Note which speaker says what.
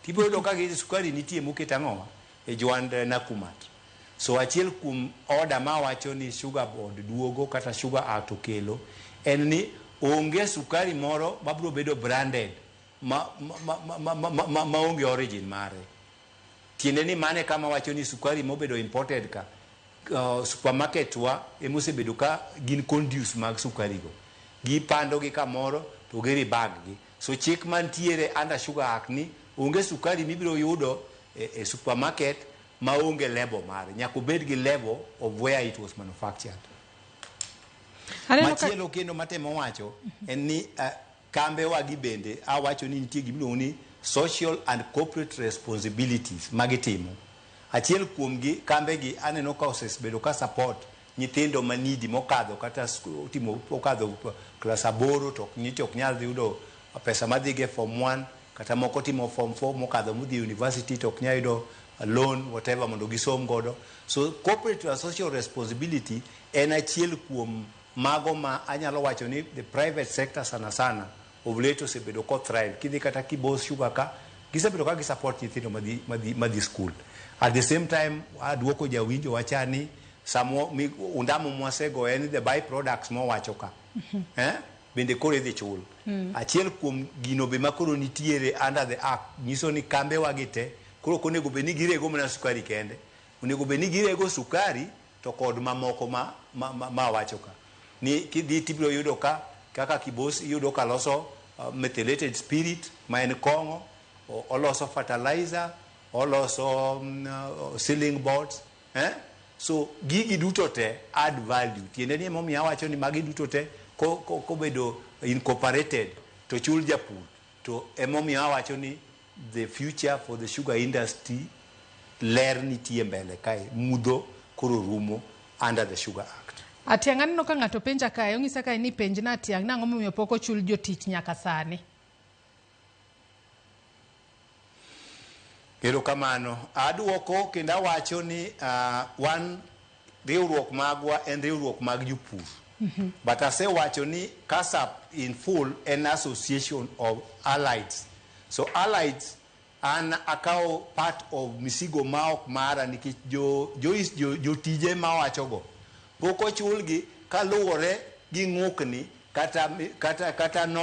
Speaker 1: Tipo do ka gi sukari nitie moket ang'owa e jwand Nakumat. So achiel kum order ma wacho ni sugar board duogo kata sugar act okelo en ni onge sukari moro mabro bedo branded ma onge origin mare. Tiende ni mane kama wacho ni sukari mobedo imported ka supermarket wa emosebedo ka gin conduce mag sukari go. Gi pando gi kamoro to geri bag gi. So chik mantiere under sugar act ni onge sukari mibiro yudo e supermarket ma onge label mare. Nyaka bed gi label of where it was manufactured. Machielo kendo matemo wacho en ni kambe wa gi bende awacho ni nitie gimiro ni social and corporate responsibilities magitimo. Achiel kuom gi kambe gi aneno ka osebedo ka support nyithindo manidi mokadho kata timo okadho class 8 to ok nyal yudo pesa madhige form 1 kata moko timo form 4 mokadho mudhi university to ok nyal yudo loan whatever mondo gisom godo. So corporate and social responsibility en achiel kuom mago ma anyalo wacho ni the private sector sana of late osebedo ko thrive. Kidhi kata Kibos Sugar ka gisebedo ka gi support nyithindo madhi school. At the same time aduoko jawinjo wachani samo undamo mwasego en the byproducts mo wacho ka. Bende kore dhi chul. Achiel kuom gino be makoro nitiere under the act nyiso ni kambe wagite koro konego be ni girego mana sukari kende. Onego be ni girego sukari to kod mamoko ma wacho ka. Ni kidhi tibiro yudo ka kaka Kibos yudo ka loso methylated spirit ma en kong'o, oloso fertilizer, oloso sealing boards, so gigi duto te add value. Tiende ni momiyo awacho ni magi duto te ko bedo incorporated to chul japur to emomiyo awacho ni the future for the sugar industry ler nitie mbele kae mudho koro rumo under the Sugar Act.
Speaker 2: Atiang aneno ka ng'ato penja kae ong'isa kae ni penj na Atiang nang'o momiyo pok ochul jotich nyaka sani.
Speaker 1: Kero kamano aduoko kendo awacho ni wan riwruok magwa en riwruok mag jopur. But asewacho ni KASAP in full an association of allies. So allies an akaw part of misigo maok mara nikech jo tije ma wacho go pok ochulgi kaluwore gi ng'ukni kata no